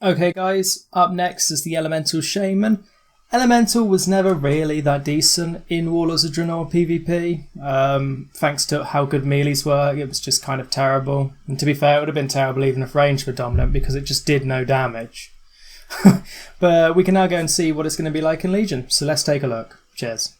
Okay guys, up next is the Elemental Shaman. Elemental was never really that decent in Warlords of Draenor PvP. Thanks to how good melees were, it was just kind of terrible. And to be fair, it would have been terrible even if ranged were dominant because it just did no damage. But we can now go and see what it's going to be like in Legion, so let's take a look. Cheers.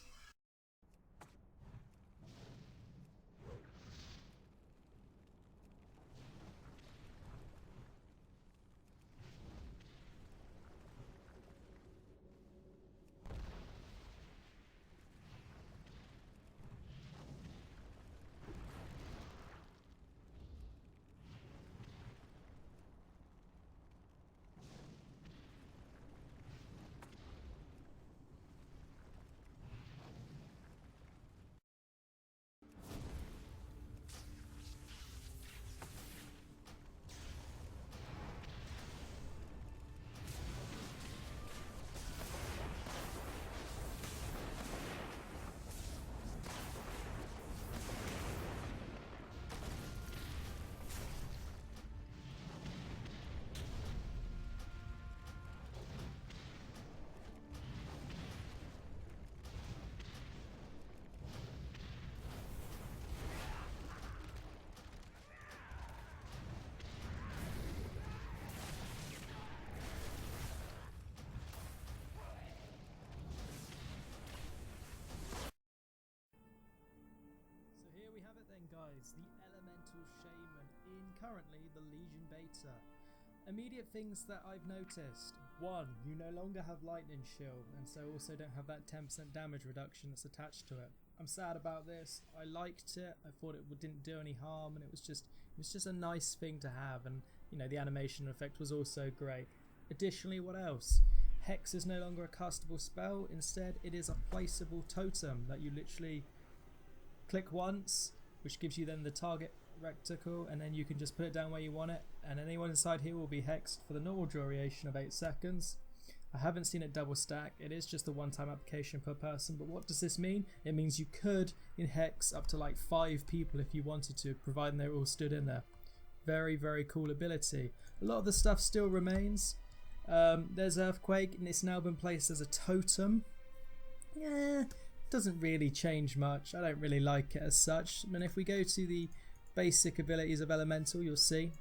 So here we have it then guys, the Elemental Shaman in currently the Legion Beta. Immediate things that I've noticed. 1. You no longer have Lightning Shield and so also don't have that 10% damage reduction that's attached to it. I'm sad about this. I liked it. I thought it didn't do any harm and it was just a nice thing to have, and you know, the animation effect was also great. Additionally, what else? Hex is no longer a castable spell. Instead, it is a placeable totem that you literally click once, which gives you then the target reticle, and then you can just put it down where you want it, and anyone inside here will be hexed for the normal duration of 8 seconds. I haven't seen it double stack. It is just a one-time application per person, but what does this mean? It means you could in hex up to like 5 people if you wanted to, providing they all stood in there. Very, very cool ability. A lot of the stuff still remains. There's Earthquake, and it's now been placed as a totem. Yeah, doesn't really change much. I don't really like it as such. I mean, if we go to the basic abilities of Elemental, you'll see,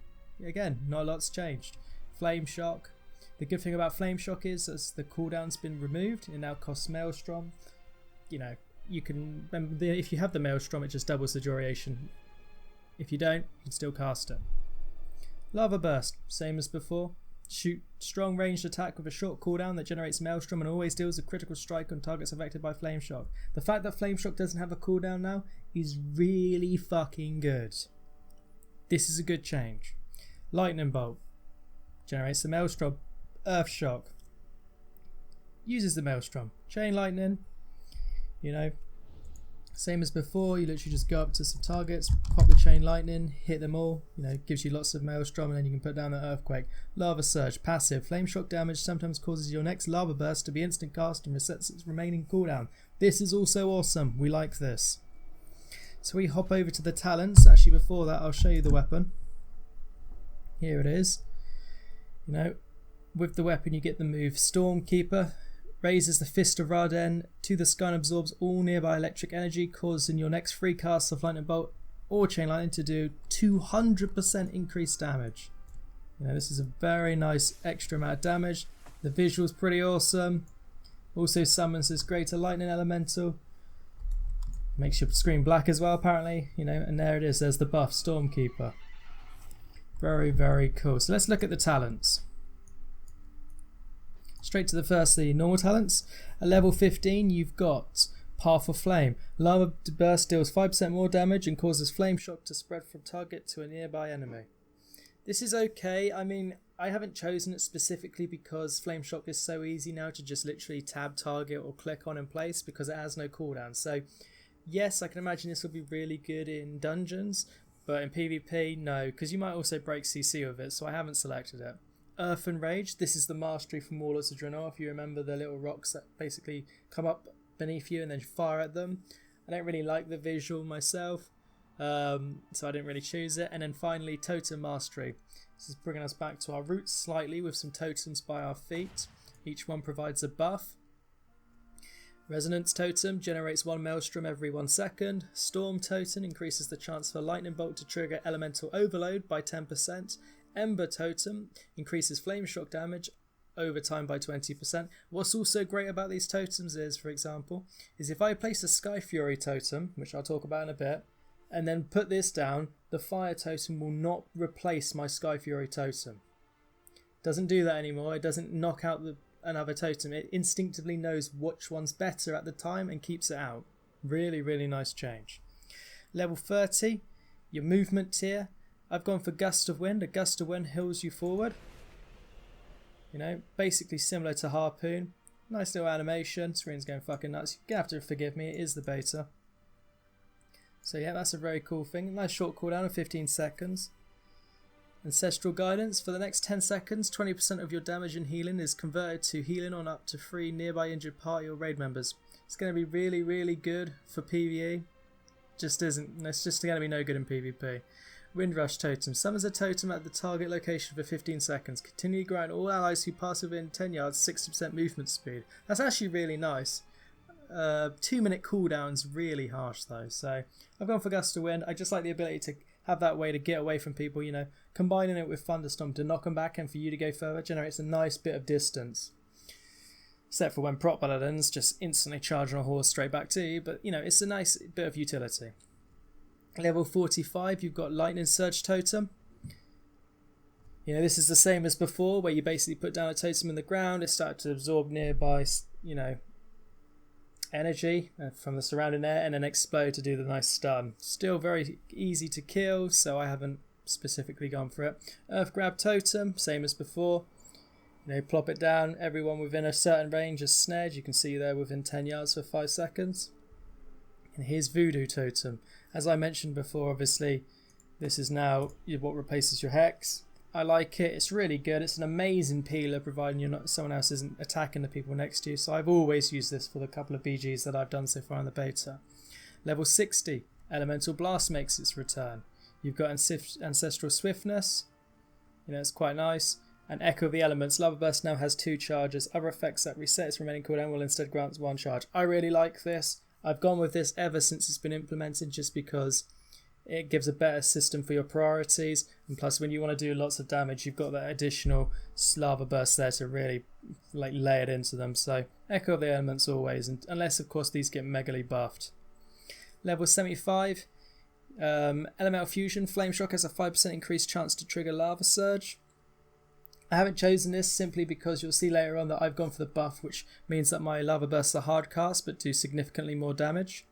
again, not a lot's changed. Flame Shock. The good thing about Flame Shock is, as the cooldown's been removed, it now costs Maelstrom. You know, you can, if you have the Maelstrom, it just doubles the duration. If you don't, you can still cast it. Lava Burst, same as before. Shoot strong ranged attack with a short cooldown that generates Maelstrom and always deals a critical strike on targets affected by Flame Shock. The fact that Flame Shock doesn't have a cooldown now is really fucking good. This is a good change. Lightning Bolt generates the Maelstrom. Earth Shock uses the Maelstrom. Chain Lightning, you know, same as before. You literally just go up to some targets, pop the Chain Lightning, hit them all. You know, gives you lots of Maelstrom, and then you can put down the Earthquake. Lava Surge, passive. Flame Shock damage sometimes causes your next Lava Burst to be instant cast and resets its remaining cooldown. This is also awesome. We like this. So we hop over to the talents. Actually, before that, I'll show you the weapon. Here it is. You know, with the weapon, you get the move Stormkeeper. Raises the Fist of Raden to the sky and absorbs all nearby electric energy, causing your next 3 casts of Lightning Bolt or Chain Lightning to do 200% increased damage. You know, this is a very nice extra amount of damage. The visual's pretty awesome. Also summons this Greater Lightning Elemental. Makes your screen black as well, apparently. You know, and there it is. There's the buff, Stormkeeper. Very, very cool. So let's look at the talents. Straight to the normal talents. At level 15, you've got Path of Flame. Lava Burst deals 5% more damage and causes Flame Shock to spread from target to a nearby enemy. This is okay. I mean, I haven't chosen it specifically because Flame Shock is so easy now to just literally tab target or click on in place because it has no cooldown. So, yes, I can imagine this will be really good in dungeons, but in PvP, no, because you might also break CC with it, so I haven't selected it. Earth and Rage, this is the mastery from Warlords of Draenor. If you remember the little rocks that basically come up beneath you and then fire at them. I don't really like the visual myself, so I didn't really choose it. And then finally, Totem Mastery. This is bringing us back to our roots slightly with some totems by our feet. Each one provides a buff. Resonance Totem generates 1 Maelstrom every 1 second. Storm Totem increases the chance for Lightning Bolt to trigger Elemental Overload by 10%. Ember Totem increases Flame Shock damage over time by 20%. What's also great about these totems is, for example, is if I place a Sky Fury Totem, which I'll talk about in a bit, and then put this down, the Fire Totem will not replace my Sky Fury Totem. Doesn't do that anymore. It doesn't knock out another totem. It instinctively knows which one's better at the time and keeps it out. Really, really nice change. Level 30, your movement tier. I've gone for Gust of Wind. A Gust of Wind heals you forward. You know, basically similar to Harpoon. Nice little animation. Screen's going fucking nuts. You're going to have to forgive me. It is the beta. So yeah, that's a very cool thing. Nice short cooldown of 15 seconds. Ancestral Guidance. For the next 10 seconds, 20% of your damage and healing is converted to healing on up to 3 nearby injured party or raid members. It's going to be really, really good for PvE. Just isn't. It's just going to be no good in PvP. Windrush Totem. Summons a totem at the target location for 15 seconds. Continue grant all allies who pass within 10 yards 60% movement speed. That's actually really nice. 2-minute cooldown's really harsh though. So I've gone for Gust of Wind. I just like the ability to have that way to get away from people, you know, combining it with Thunderstorm to knock them back and for you to go further generates a nice bit of distance. Except for when Prot Paladins just instantly charge on a horse straight back to you, but you know, it's a nice bit of utility. Level 45, you've got Lightning Surge Totem. You know, this is the same as before, where you basically put down a totem in the ground, it starts to absorb nearby, you know, energy from the surrounding air and then explode to do the nice stun. Still very easy to kill, so I haven't specifically gone for it. Earth Grab Totem, same as before. You know, plop it down, everyone within a certain range is snared. You can see there within 10 yards for 5 seconds. And here's Voodoo Totem. As I mentioned before, obviously, this is now what replaces your Hex. I like it. It's really good. It's an amazing peeler, providing someone else isn't attacking the people next to you. So I've always used this for the couple of BGs that I've done so far in the beta. Level 60, Elemental Blast makes its return. You've got Ancestral Swiftness. You know, it's quite nice. And Echo of the Elements. Lava Burst now has 2 charges. Other effects that reset its remaining cooldown will instead grant 1 charge. I really like this. I've gone with this ever since it's been implemented just because it gives a better system for your priorities, and plus when you want to do lots of damage you've got that additional lava burst there to really like lay it into them. So Echo of the Elements always, and unless of course these get megally buffed. Level 75, Elemental Fusion. Flame Shock has a 5% increased chance to trigger Lava Surge. I haven't chosen this simply because you'll see later on that I've gone for the buff, which means that my Lava Bursts are hard cast but do significantly more damage.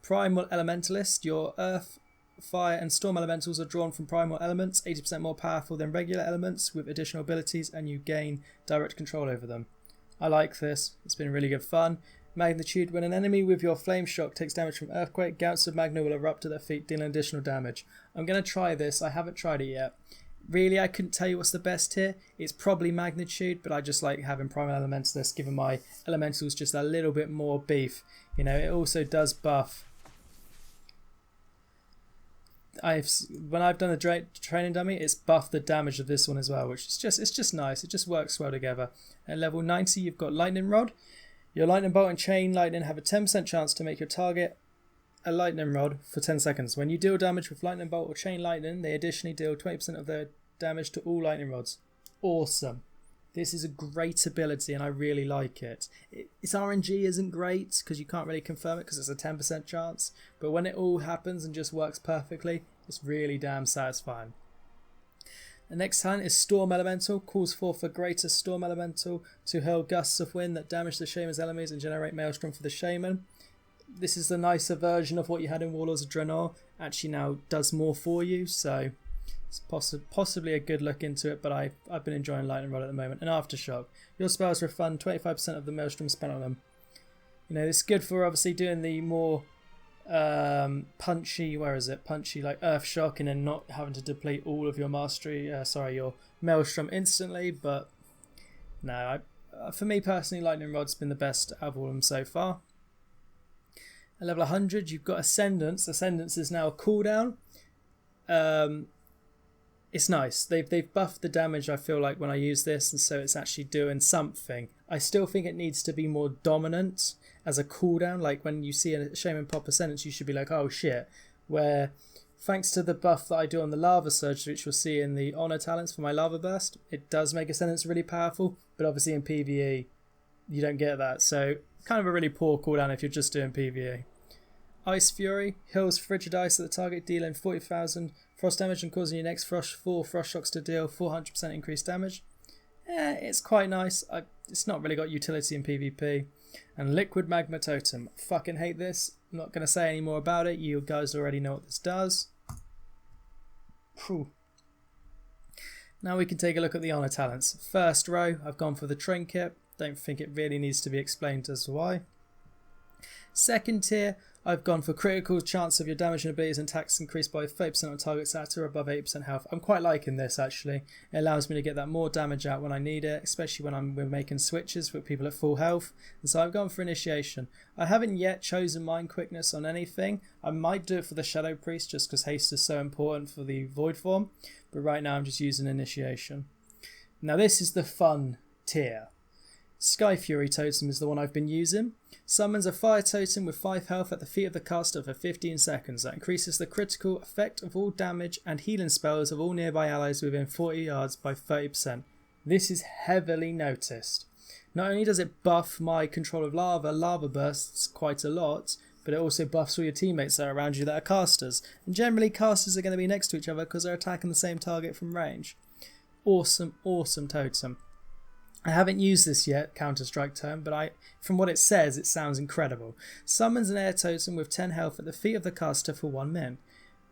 Primal Elementalist. Your Earth, Fire and Storm Elementals are drawn from primal elements, 80% more powerful than regular elements with additional abilities, and you gain direct control over them. I like this. It's been really good fun. Magnitude. When an enemy with your Flame Shock takes damage from Earthquake, gouts of magma will erupt at their feet, dealing additional damage. I'm going to try this. I haven't tried it yet. Really, I couldn't tell you what's the best here. It's probably Magnitude, but I just like having Primal Elementalist, giving my Elementals just a little bit more beef. You know, it also does buff. When I've done the training dummy, it's buffed the damage of this one as well, which is just nice. It just works well together. At level 90, you've got Lightning Rod. Your Lightning Bolt and Chain Lightning have a 10% chance to make your target a lightning rod for 10 seconds. When you deal damage with Lightning Bolt or Chain Lightning, they additionally deal 20% of their damage to all lightning rods. Awesome. This is a great ability and I really like it. Its RNG isn't great because you can't really confirm it because it's a 10% chance, but when it all happens and just works perfectly, it's really damn satisfying. The next talent is Storm Elemental. Calls forth a greater Storm Elemental to hurl gusts of wind that damage the Shaman's enemies and generate Maelstrom for the Shaman. This is the nicer version of what you had in Warlords of Draenor. Actually now does more for you, so it's possibly a good look into it, but I've been enjoying Lightning Rod at the moment. And Aftershock. Your spells refund 25% of the Maelstrom spent on them. You know, it's good for obviously doing the more punchy, punchy like Earth Shock, and then not having to deplete all of your your Maelstrom instantly. But no, for me personally, Lightning Rod's been the best out of all of them so far. At level 100, you've got Ascendance. Ascendance is now a cooldown. it's nice. They've buffed the damage, I feel like, when I use this, and so it's actually doing something. I still think it needs to be more dominant as a cooldown. Like when you see a Shaman pop a sentence, you should be like, oh shit. Where thanks to the buff that I do on the Lava Surge, which you'll see in the Honor talents for my Lava Burst, it does make a sentence really powerful, but obviously in PvE you don't get that, so kind of a really poor cooldown if you're just doing PvE. Ice Fury heals frigid ice at the target, dealing 40,000 frost damage and causing your next 4 frost shocks to deal 400% increased damage. It's quite nice. It's not really got utility in PvP. And Liquid Magma Totem. Fucking hate this. I'm not going to say any more about it. You guys already know what this does. Whew. Now we can take a look at the Honor talents. First row, I've gone for the Trinket. Don't think it really needs to be explained as to why. Second tier, I've gone for critical chance of your damage and abilities and attacks increased by 30% on targets at or above 80% health. I'm quite liking this actually. It allows me to get that more damage out when I need it, especially when we're making switches for people at full health. And so I've gone for initiation. I haven't yet chosen mind quickness on anything. I might do it for the Shadow Priest just because haste is so important for the Void form. But right now I'm just using initiation. Now this is the fun tier. Sky Fury Totem is the one I've been using. Summons a fire totem with 5 health at the feet of the caster for 15 seconds. That increases the critical effect of all damage and healing spells of all nearby allies within 40 yards by 30%. This is heavily noticed. Not only does it buff my control of lava bursts quite a lot, but it also buffs all your teammates that are around you that are casters. And generally casters are going to be next to each other because they're attacking the same target from range. Awesome, awesome totem. I haven't used this yet, Counter-Strike term, but from what it says, it sounds incredible. Summons an air totem with 10 health at the feet of the caster for 1 min.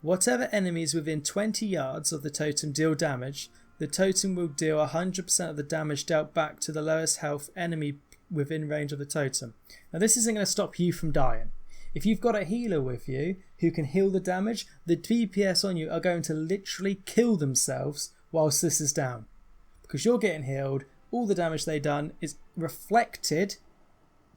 Whatever enemies within 20 yards of the totem deal damage, the totem will deal 100% of the damage dealt back to the lowest health enemy within range of the totem. Now this isn't going to stop you from dying. If you've got a healer with you who can heal the damage, the DPS on you are going to literally kill themselves whilst this is down. Because you're getting healed, all the damage they've done is reflected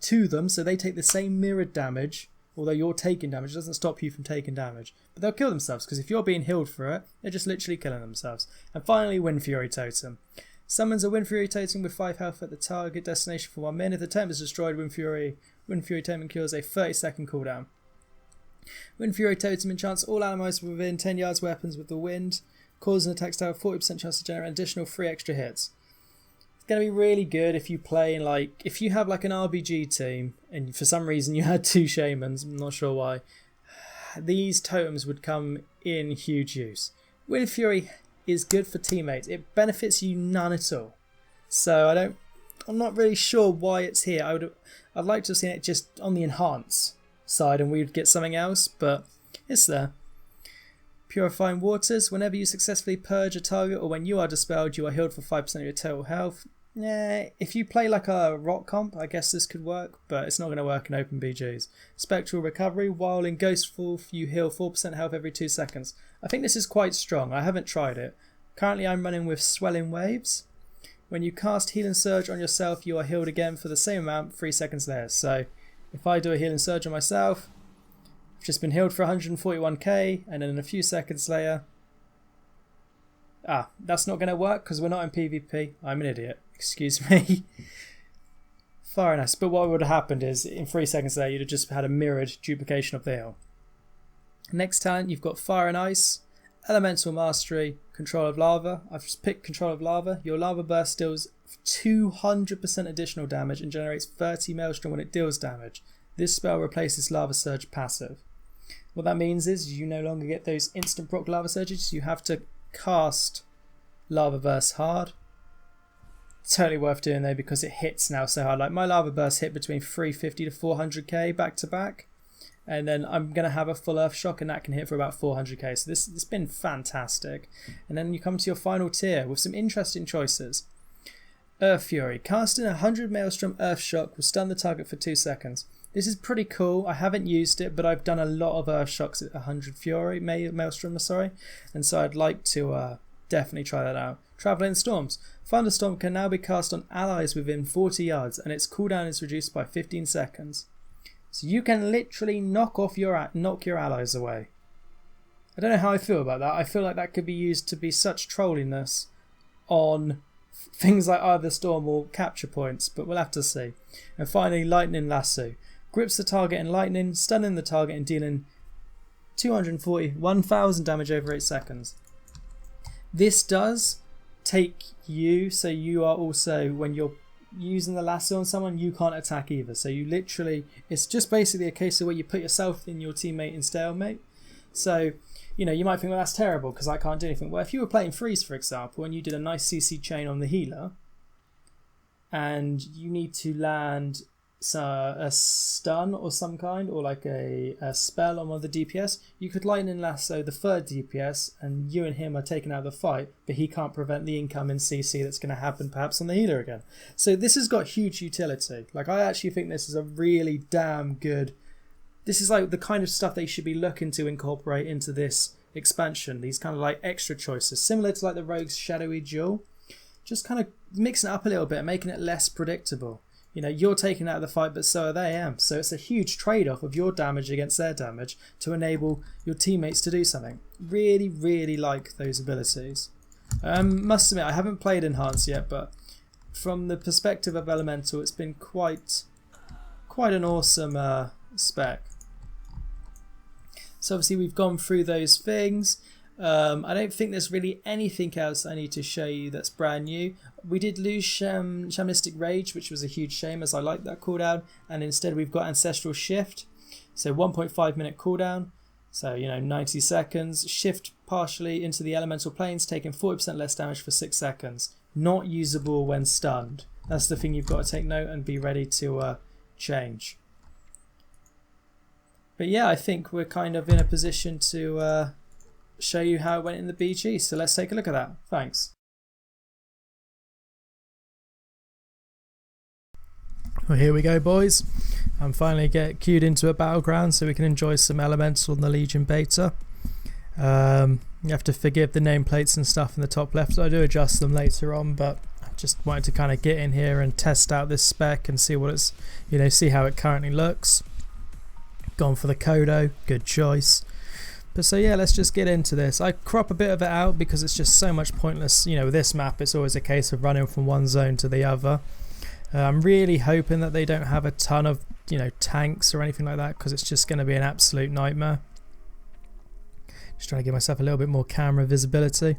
to them, so they take the same mirrored damage, although you're taking damage. It doesn't stop you from taking damage. But they'll kill themselves, because if you're being healed for it, they're just literally killing themselves. And finally, Wind Fury Totem. Summons a Wind Fury Totem with 5 health at the target destination for 1 min. If the totem is destroyed, Wind Fury Totem cures a 30-second cooldown. Wind Fury Totem enchants all allies within 10 yards weapons with the wind, causes an attack to have 40% chance to generate an additional 3 extra hits. It's going to be really good if you play if you have like an RBG team and for some reason you had 2 Shamans, I'm not sure why, these totems would come in huge use. Wind Fury is good for teammates. It benefits you none at all. So I'm not really sure why it's here. I'd like to have seen it just on the enhance side and we'd get something else, but it's there. Purifying Waters. Whenever you successfully purge a target or when you are dispelled, you are healed for 5% of your total health. If you play like a rock comp, I guess this could work, but it's not going to work in open BGs. Spectral Recovery. While in Ghostfall, you heal 4% health every 2 seconds. I think this is quite strong. I haven't tried it. Currently I'm running with Swelling Waves. When you cast Healing Surge on yourself, you are healed again for the same amount 3 seconds there. So if I do a Healing Surge on myself, I've just been healed for 141k, and then in a few seconds later... that's not going to work because we're not in PvP. I'm an idiot. Excuse me. Fire and Ice. But what would have happened is, in 3 seconds there, you'd have just had a mirrored duplication of the heal. Next talent, you've got Fire and Ice, Elemental Mastery, Control of Lava. I've just picked Control of Lava. Your Lava Burst deals 200% additional damage and generates 30 Maelstrom when it deals damage. This spell replaces Lava Surge passive. What that means is you no longer get those instant proc Lava Surges. You have to cast Lava Burst hard. Totally worth doing though because it hits now so hard. Like my Lava Burst hit between 350 to 400k back to back, and then I'm going to have a full Earth Shock and that can hit for about 400k. So it's been fantastic. And then you come to your final tier with some interesting choices. Earth Fury. Casting 100 Maelstrom Earth Shock will stun the target for 2 seconds. This is pretty cool. I haven't used it, but I've done a lot of Earth Shocks at 100 Fury, Maelstrom, and so I'd like to definitely try that out. Traveling Storms. Thunderstorm can now be cast on allies within 40 yards, and its cooldown is reduced by 15 seconds. So you can literally knock your allies away. I don't know how I feel about that. I feel like that could be used to be such trolliness on things like either storm or capture points, but we'll have to see. And finally, Lightning Lasso. Grips the target in lightning, stunning the target and dealing 1,000 damage over 8 seconds. This does take you, so you are also, when you're using the lasso on someone, you can't attack either. So you literally, it's just basically a case of where you put yourself and your teammate in stalemate. So, you know, you might think, well, that's terrible because I can't do anything. Well, if you were playing freeze, for example, and you did a nice CC chain on the healer, and you need to land a stun or some kind, or like a spell on one of the DPS, you could lightning lasso the third DPS and you and him are taken out of the fight, but he can't prevent the incoming CC that's going to happen perhaps on the healer again. So this has got huge utility. Like, I actually think this is a really damn good, this is like the kind of stuff they should be looking to incorporate into this expansion, these kind of like extra choices, similar to like the Rogue's Shadowy Duel, just kind of mixing it up a little bit and making it less predictable. You know, you're taken out of the fight, but so are they. So it's a huge trade-off of your damage against their damage to enable your teammates to do something. Really, really like those abilities. Must admit, I haven't played Enhanced yet, but from the perspective of Elemental, it's been quite an awesome spec. So obviously we've gone through those things. I don't think there's really anything else I need to show you that's brand new. We did lose Shamanistic Rage, which was a huge shame as I like that cooldown, and instead we've got Ancestral Shift, so 1.5 minute cooldown, so 90 seconds, shift partially into the elemental planes, taking 40% less damage for 6 seconds. Not usable when stunned. That's the thing you've got to take note and be ready to change. But yeah, I think we're kind of in a position to show you how it went in the BG, so let's take a look at that. Thanks. Well, here we go, boys. I'm finally get queued into a Battleground so we can enjoy some Elemental in the Legion beta. You have to forgive the nameplates and stuff in the top left. I do adjust them later on, but I just wanted to kind of get in here and test out this spec and see what it's, see how it currently looks. Gone for the Kodo, good choice. But so yeah, let's just get into this. I crop a bit of it out because it's just so much pointless. With this map, it's always a case of running from one zone to the other. I'm really hoping that they don't have a ton of tanks or anything like that, because it's just going to be an absolute nightmare. Just trying to give myself a little bit more camera visibility.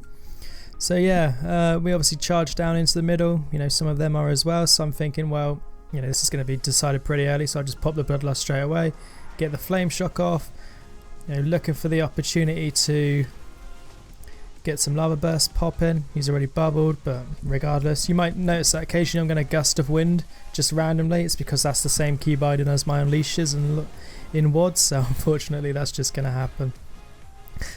So yeah, we obviously charge down into the middle. Some of them are as well. So I'm thinking, well, this is going to be decided pretty early. So I just pop the Bloodlust straight away, get the Flame Shock off. Looking for the opportunity to get some Lava Burst popping. He's already bubbled, but regardless, you might notice that occasionally I'm going to Gust of Wind just randomly. It's because that's the same key binding as my Unleashes and in WODs, so unfortunately that's just going to happen.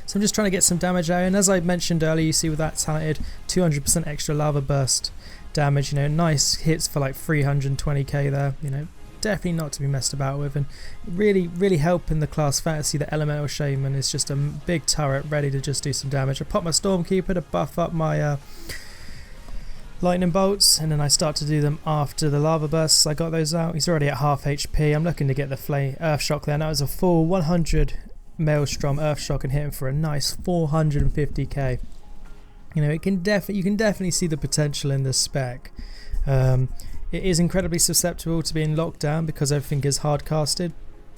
So I'm just trying to get some damage out, and as I mentioned earlier, you see with that talented 200% extra Lava Burst damage, nice hits for like 320k there, definitely not to be messed about with, and really helping the class fantasy. The Elemental Shaman is just a big turret ready to just do some damage. I pop my Stormkeeper to buff up my lightning bolts, and then I start to do them after the lava bursts. I got those out. He's already at half HP. I'm looking to get the Earth Shock there. That was a full 100 Maelstrom Earth Shock and hit him for a nice 450k. You can definitely see the potential in this spec. It is incredibly susceptible to being locked down because everything is hard casted,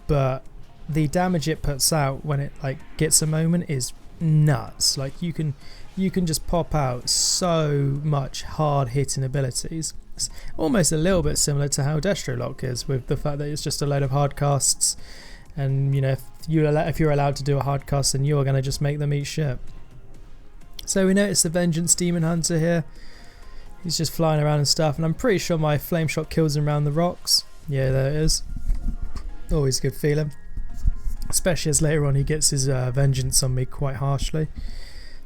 but the damage it puts out when it gets a moment is nuts. You can just pop out so much hard hitting abilities. It's almost a little bit similar to how Destro Lock is, with the fact that it's just a load of hard casts, and if you're allowed to do a hard cast, then you're going to just make them eat shit. So we notice the Vengeance Demon Hunter here. He's just flying around and stuff, and I'm pretty sure my Flame Shot kills him around the rocks. Yeah, there it is. Always a good feeling. Especially as later on he gets his vengeance on me quite harshly.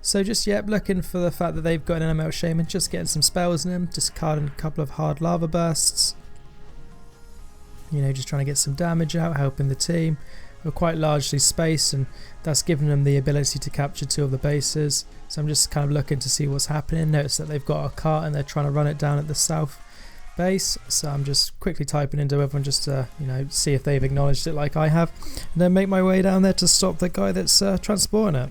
So just, looking for the fact that they've got an Elemental Shaman, just getting some spells in him, discarding a couple of hard lava bursts. Just trying to get some damage out, helping the team. We're quite largely spaced, and that's given them the ability to capture 2 of the bases. So I'm just kind of looking to see what's happening. Notice that they've got a cart and they're trying to run it down at the south base. So I'm just quickly typing into everyone just to see if they've acknowledged it like I have, and then make my way down there to stop the guy that's transporting it.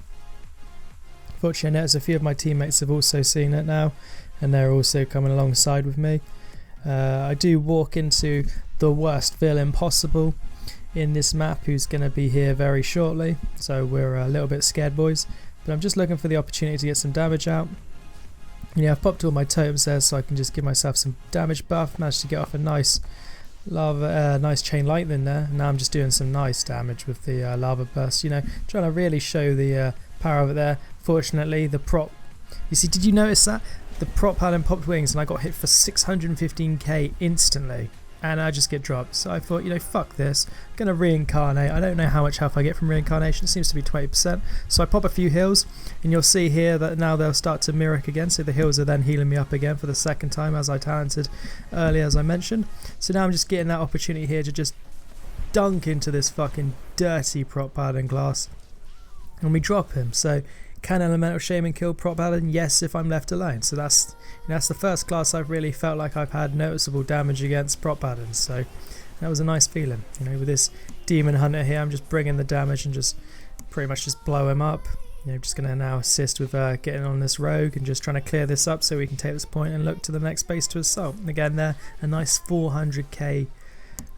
Fortunately, I noticed a few of my teammates have also seen it now, and they're also coming alongside with me. I do walk into the worst villain possible in this map, who's going to be here very shortly, so we're a little bit scared, boys. But I'm just looking for the opportunity to get some damage out. Yeah, I've popped all my totems there so I can just give myself some damage buff. Managed to get off a nice lava, nice chain lightning there. Now I'm just doing some nice damage with the lava burst. You know, trying to really show the power of it there. Fortunately, the prop. You see, did you notice that the prop had popped wings, and I got hit for 615k instantly, and I just get dropped. So I thought, you know, fuck this. I'm gonna reincarnate. I don't know how much health I get from reincarnation. It seems to be 20%. So I pop a few heals, and you'll see here that now they'll start to mirror again. So the heals are then healing me up again for the second time, as I talented earlier, as I mentioned. So now I'm just getting that opportunity here to just dunk into this fucking dirty prop paladin class, and we drop him. So can Elemental Shaman kill prop paladin? Yes, if I'm left alone. So that's the first class I've really felt like I've had noticeable damage against prop paladins. So that was a nice feeling. You know, with this demon hunter here, I'm just bringing the damage and just pretty much just blow him up. You know, just going to now assist with getting on this rogue and just trying to clear this up so we can take this point and look to the next base to assault. And again, there, a nice 400k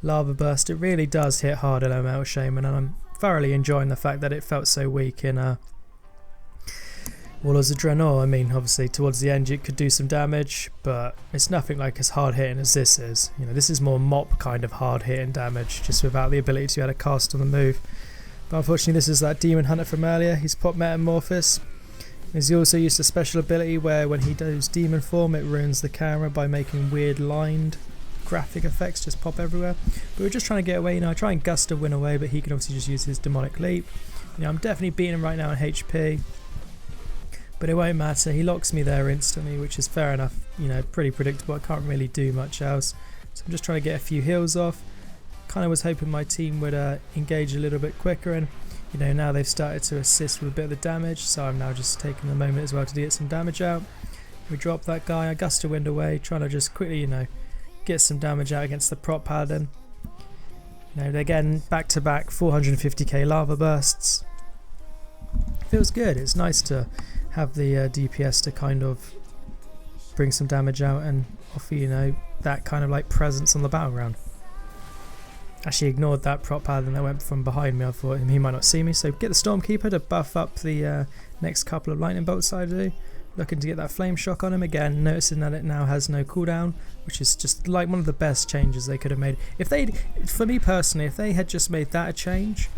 lava burst. It really does hit hard, Elemental Shaman, and I'm thoroughly enjoying the fact that it felt so weak in Warlords of Draenor. I mean, obviously towards the end it could do some damage, but it's nothing like as hard hitting as this is. You know, this is more mop kind of hard hitting damage, just without the ability to be able to cast on the move. But unfortunately, this is that demon hunter from earlier. He's popped Metamorphosis. He's also used a special ability where when he does demon form, it ruins the camera by making weird lined graphic effects just pop everywhere. But we're just trying to get away. You know, I try and gust a win away, but he can obviously just use his demonic leap. You know, I'm definitely beating him right now in HP. But it won't matter, he locks me there instantly, which is fair enough, you know, pretty predictable. I can't really do much else. So I'm just trying to get a few heals off. Kind of was hoping my team would engage a little bit quicker, and you know, now they've started to assist with a bit of the damage, so I'm now just taking a moment as well to get some damage out. We drop that guy, I gust a wind away, trying to just quickly, you know, get some damage out against the prop paladin. You know, again, back to back 450k lava bursts. Feels good, it's nice to have the DPS to kind of bring some damage out and offer, you know, that kind of like presence on the battleground. Actually ignored that prop paladin that went from behind me. I thought he might not see me, so get the Stormkeeper to buff up the next couple of lightning bolts I do. Looking to get that flame shock on him again, noticing that it now has no cooldown, which is just like one of the best changes they could have made. If they'd, for me personally, if they had just made that a change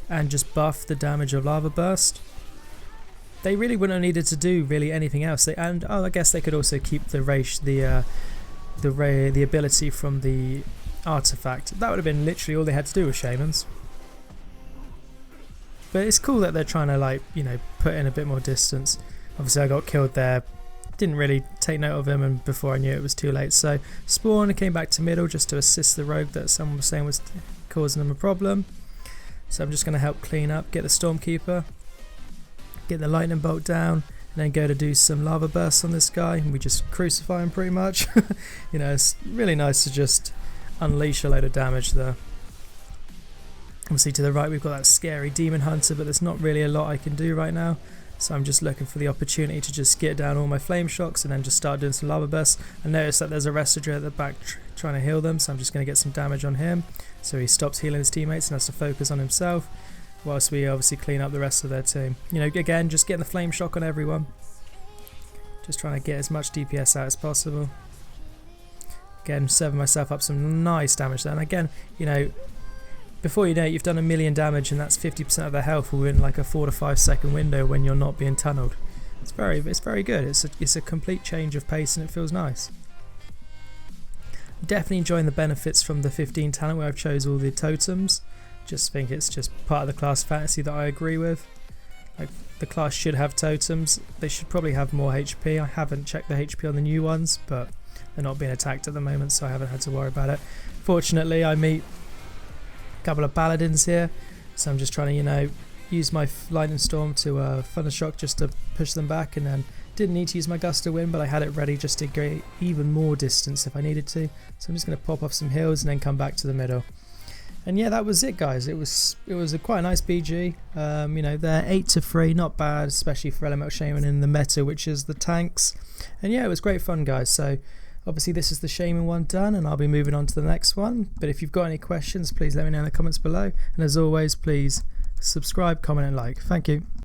and just buffed the damage of Lava Burst, they really wouldn't have needed to do really anything else. I guess they could also keep the ability from the artifact. That would have been literally all they had to do with Shamans. But it's cool that they're trying to, like, you know, put in a bit more distance. Obviously I got killed there, didn't really take note of him, and before I knew it was too late. So Spawn came back to middle just to assist the rogue that someone was saying was causing them a problem. So I'm just going to help clean up, get the Stormkeeper, get the lightning bolt down, and then go to do some lava bursts on this guy, and we just crucify him pretty much. You know, it's really nice to just unleash a load of damage there. Obviously to the right we've got that scary demon hunter, but there's not really a lot I can do right now, so I'm just looking for the opportunity to just get down all my flame shocks and then just start doing some lava bursts. I notice that there's a Restager at the back trying to heal them, so I'm just going to get some damage on him so he stops healing his teammates and has to focus on himself, whilst we obviously clean up the rest of their team. You know, again, just getting the flame shock on everyone. Just trying to get as much DPS out as possible. Again, serving myself up some nice damage there. And again, you know, before you know it, you've done 1 million damage, and that's 50% of their health within like a 4 to 5 second window when you're not being tunneled. It's very good. It's a complete change of pace, and it feels nice. Definitely enjoying the benefits from the 15 talent where I've chose all the totems. Just think it's just part of the class fantasy that I agree with. Like, the class should have totems. They should probably have more HP. I haven't checked the HP on the new ones, but they're not being attacked at the moment, so I haven't had to worry about it. Fortunately, I meet a couple of paladins here, so I'm just trying to, you know, use my lightning storm to thunder shock just to push them back, and then didn't need to use my gust of wind, but I had it ready just to get even more distance if I needed to. So I'm just going to pop off some heals and then come back to the middle. And yeah, that was it, guys. It was a quite a nice BG. You know, they're 8 to 3, not bad, especially for Elemental Shaman in the meta, which is the tanks. And yeah, it was great fun, guys. So obviously this is the Shaman one done, and I'll be moving on to the next one. But if you've got any questions, please let me know in the comments below. And as always, please subscribe, comment and like. Thank you.